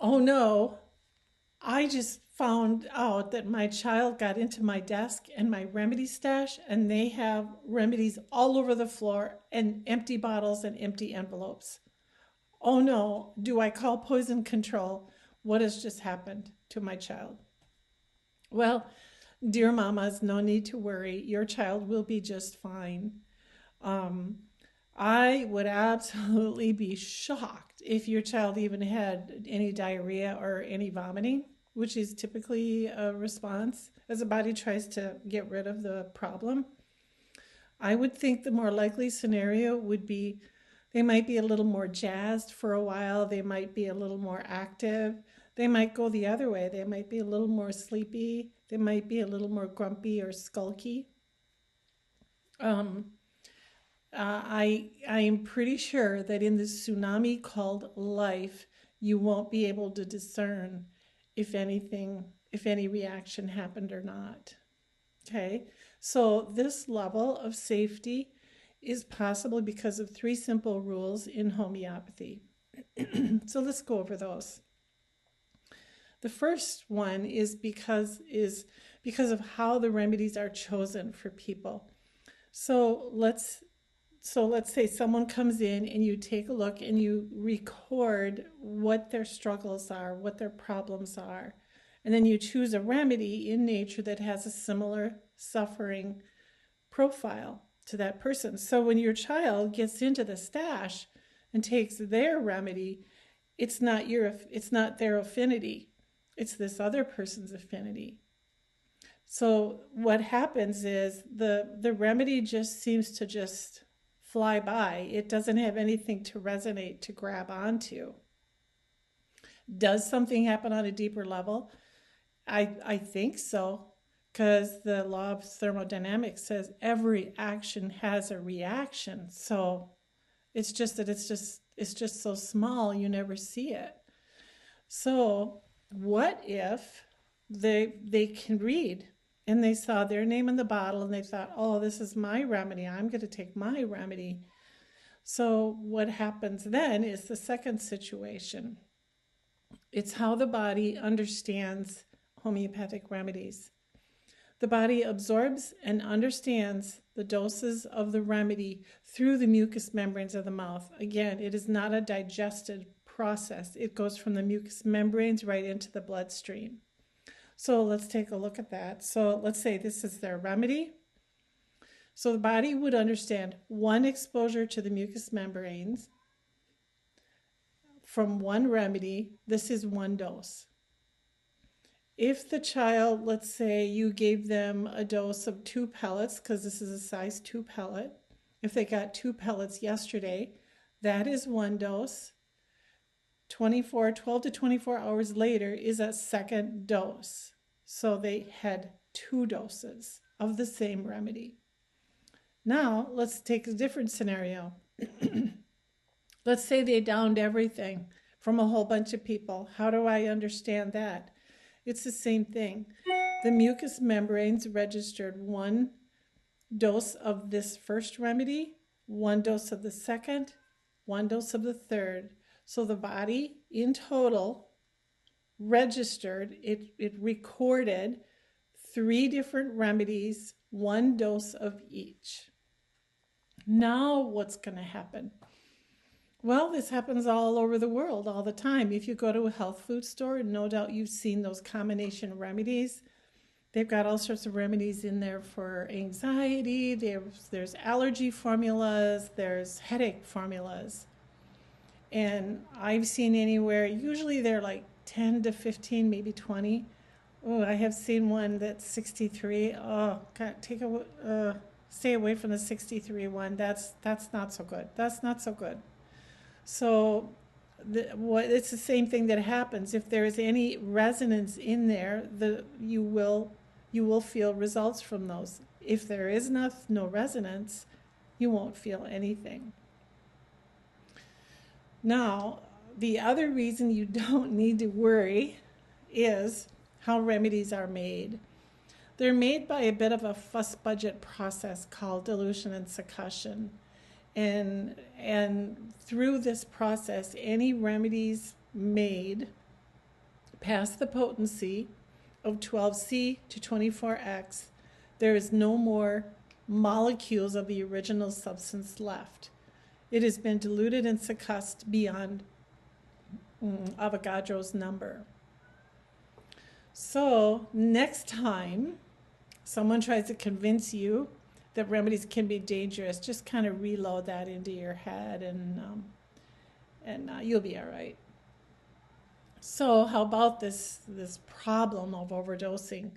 Oh no, I just found out that my child got into my desk and my remedy stash, and they have remedies all over the floor and empty bottles and empty envelopes. Oh no, do I call poison control? What has just happened to my child? Well, dear mamas, no need to worry. Your child will be just fine. Um, I would absolutely be shocked if your child even had any diarrhea or any vomiting, which is typically a response as the body tries to get rid of the problem. I would think the more likely scenario would be they might be a little more jazzed for a while, they might be a little more active, they might go the other way, they might be a little more sleepy, they might be a little more grumpy or skulky. Um, I am pretty sure that in this tsunami called life, you won't be able to discern if anything, if any reaction happened or not. Okay, so this level of safety is possible because of three simple rules in homeopathy. So let's go over those. The first one is because of how the remedies are chosen for people. So let's say someone comes in and you take a look and you record what their struggles are, what their problems are. And then you choose a remedy in nature that has a similar suffering profile to that person. So when your child gets into the stash and takes their remedy, it's not their affinity. It's this other person's affinity. So what happens is the remedy just seems to just fly by. It doesn't have anything to resonate to grab onto. Does something happen on a deeper level? I think so, because the law of thermodynamics says every action has a reaction. So it's just so small you never see it. So what if they can read and they saw their name in the bottle and they thought, oh, this is my remedy. I'm going to take my remedy. So what happens then is the second situation. It's how the body understands homeopathic remedies. The body absorbs and understands the doses of the remedy through the mucous membranes of the mouth. Again, it is not a digested process. It goes from the mucous membranes right into the bloodstream. So let's take a look at that. So let's say this is their remedy. So the body would understand one exposure to the mucous membranes from one remedy. This is one dose. If the child, let's say you gave them a dose of 2 pellets, because this is a size 2 pellet, if they got 2 pellets yesterday, that is one dose. 12 to 24 hours later is a second dose. So they had 2 doses of the same remedy. Now, let's take a different scenario. Let's say they downed everything from a whole bunch of people. How do I understand that? It's the same thing. The mucous membranes registered one dose of this first remedy, one dose of the second, one dose of the third. So the body in total registered, it recorded 3 different remedies, one dose of each. Now what's going to happen? Well, this happens all over the world all the time. If you go to a health food store, no doubt you've seen those combination remedies. They've got all sorts of remedies in there for anxiety. There's allergy formulas. There's headache formulas. And I've seen anywhere, usually they're like 10 to 15, maybe 20. Oh, I have seen one that's 63. Oh, God, stay away from the 63 one. That's not so good. That's not so good. So it's the same thing that happens. If there is any resonance in there, you will feel results from those. If there is no resonance, you won't feel anything. Now, the other reason you don't need to worry is how remedies are made. They're made by a bit of a fuss budget process called dilution and succussion. And through this process, any remedies made past the potency of 12C to 24X, there is no more molecules of the original substance left. It has been diluted and succussed beyond Avogadro's number. So next time someone tries to convince you that remedies can be dangerous, just kind of reload that into your head, and you'll be all right. So how about this problem of overdosing?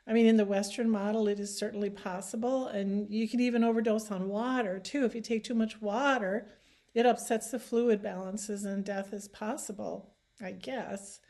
I mean, in the Western model, it is certainly possible, and you can even overdose on water too. If you take too much water, it upsets the fluid balances and death is possible, I guess.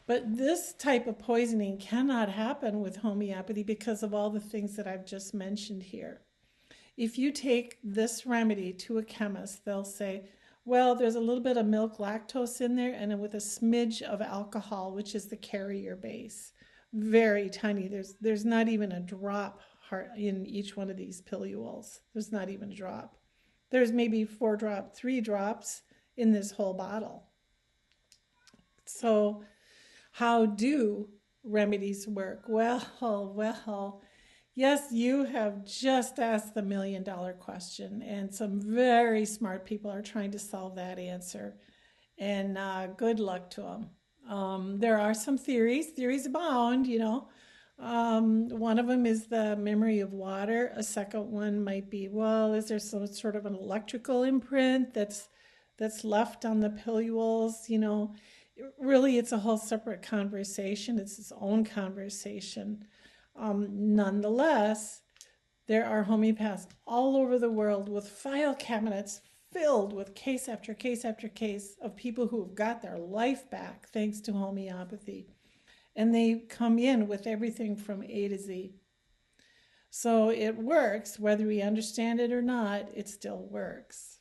But this type of poisoning cannot happen with homeopathy because of all the things that I've just mentioned here. If you take this remedy to a chemist, they'll say, well, there's a little bit of milk lactose in there and with a smidge of alcohol, which is the carrier base. Very tiny. There's not even a drop in each one of these pilules. There's not even a drop. There's maybe 3 drops in this whole bottle. So how do remedies work? Well, yes, you have just asked the $1 million question, and some very smart people are trying to solve that answer. And good luck to them. There are some theories abound, you know. One of them is the memory of water. A second one might be, well, is there some sort of an electrical imprint that's left on the pilules, you know? Really, it's a whole separate conversation. It's its own conversation. Nonetheless, there are homeopaths all over the world with file cabinets filled with case after case after case of people who have got their life back thanks to homeopathy. And they come in with everything from A to Z. So it works, whether we understand it or not, it still works.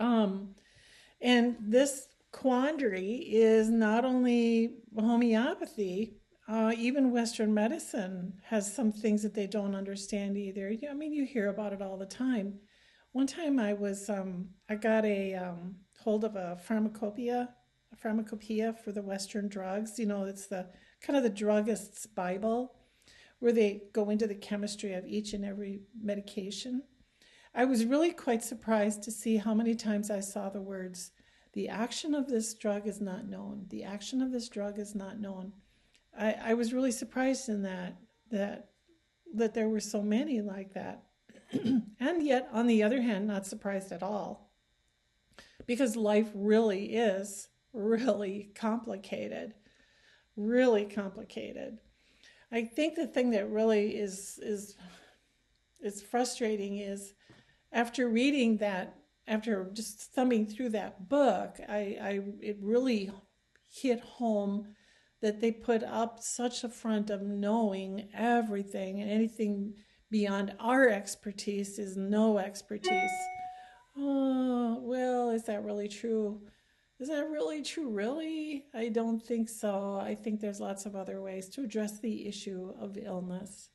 And this quandary is not only homeopathy, even Western medicine has some things that they don't understand either. I mean, you hear about it all the time. One time I got a hold of a pharmacopoeia for the Western drugs. You know, it's the kind of the druggist's Bible, where they go into the chemistry of each and every medication. I was really quite surprised to see how many times I saw the words, the action of this drug is not known. The action of this drug is not known. I was really surprised in that there were so many like that. And yet, on the other hand, not surprised at all. Because life really is really complicated. Really complicated. I think the thing that really is frustrating is after reading that, after just thumbing through that book, it really hit home that they put up such a front of knowing everything, and anything beyond our expertise is no expertise. Oh, well, is that really true? Is that really true, really? I don't think so. I think there's lots of other ways to address the issue of illness.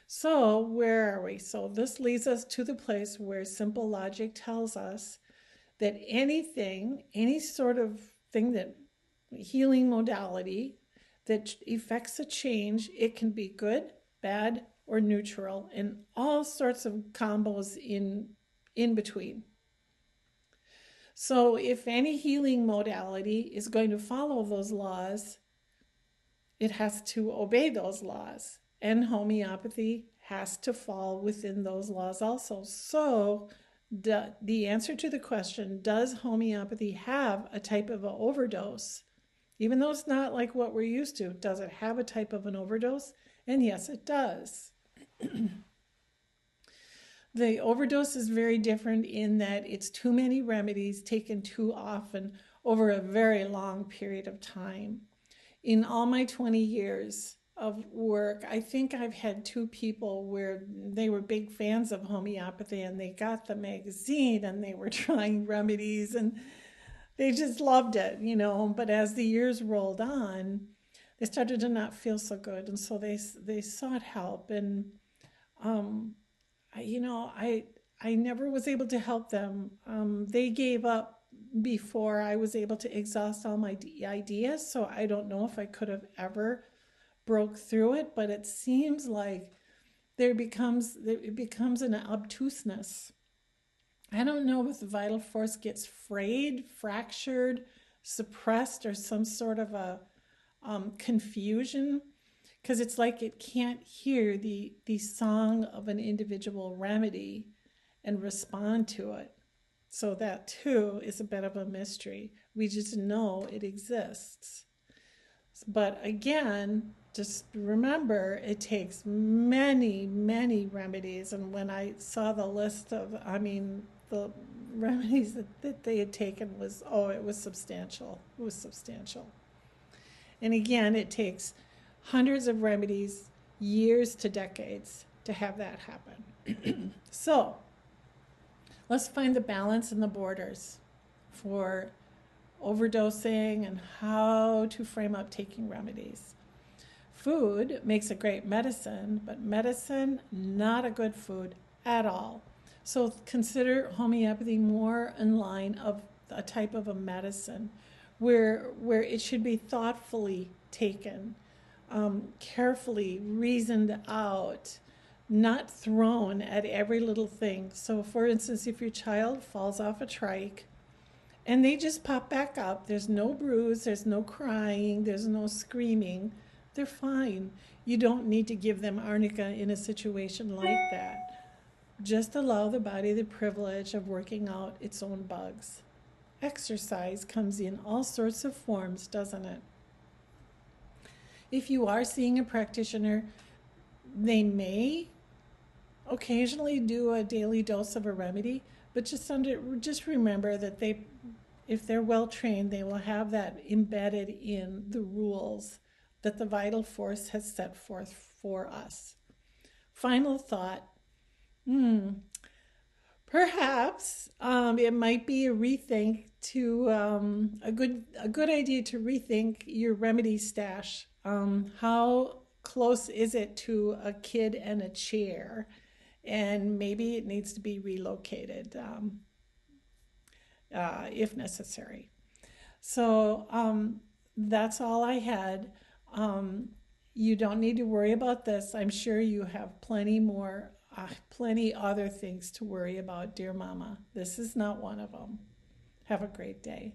So where are we? So this leads us to the place where simple logic tells us that any sort of thing that healing modality that effects a change, it can be good, bad, or neutral, and all sorts of combos in between. So if any healing modality is going to follow those laws, it has to obey those laws. And homeopathy has to fall within those laws also. So the answer to the question, does homeopathy have a type of an overdose? Even though it's not like what we're used to, does it have a type of an overdose? And yes, it does. The overdose is very different in that it's too many remedies taken too often over a very long period of time. In all my 20 years of work, I think I've had 2 people where they were big fans of homeopathy and they got the magazine and they were trying remedies and they just loved it, you know. But as the years rolled on, they started to not feel so good, and so they sought help. And I never was able to help them. They gave up before I was able to exhaust all my ideas. So I don't know if I could have ever broke through it, but it seems like it becomes an obtuseness. I don't know if the vital force gets frayed, fractured, suppressed, or some sort of a confusion, because it's like it can't hear the song of an individual remedy and respond to it. So that too is a bit of a mystery. We just know it exists. But again, just remember it takes many, many remedies. And when I saw the list of, the remedies that they had taken was, oh, it was substantial. It was substantial. And again, it takes hundreds of remedies, years to decades to have that happen. So let's find the balance and the borders for overdosing and how to frame up taking remedies. Food makes a great medicine, but medicine, not a good food at all. So consider homeopathy more in line of a type of a medicine where it should be thoughtfully taken, carefully reasoned out, not thrown at every little thing. So for instance, if your child falls off a trike and they just pop back up, there's no bruise, there's no crying, there's no screaming, they're fine. You don't need to give them arnica in a situation like that. Just allow the body the privilege of working out its own bugs. Exercise comes in all sorts of forms, doesn't it? If you are seeing a practitioner, they may occasionally do a daily dose of a remedy, but just remember that if they're well trained, they will have that embedded in the rules that the vital force has set forth for us. Final thought. Perhaps it might be a rethink to a good idea to rethink your remedy stash. How close is it to a kid and a chair? And maybe it needs to be relocated if necessary. So that's all I had. You don't need to worry about this. I'm sure you have plenty other things to worry about, dear mama. This is not one of them. Have a great day.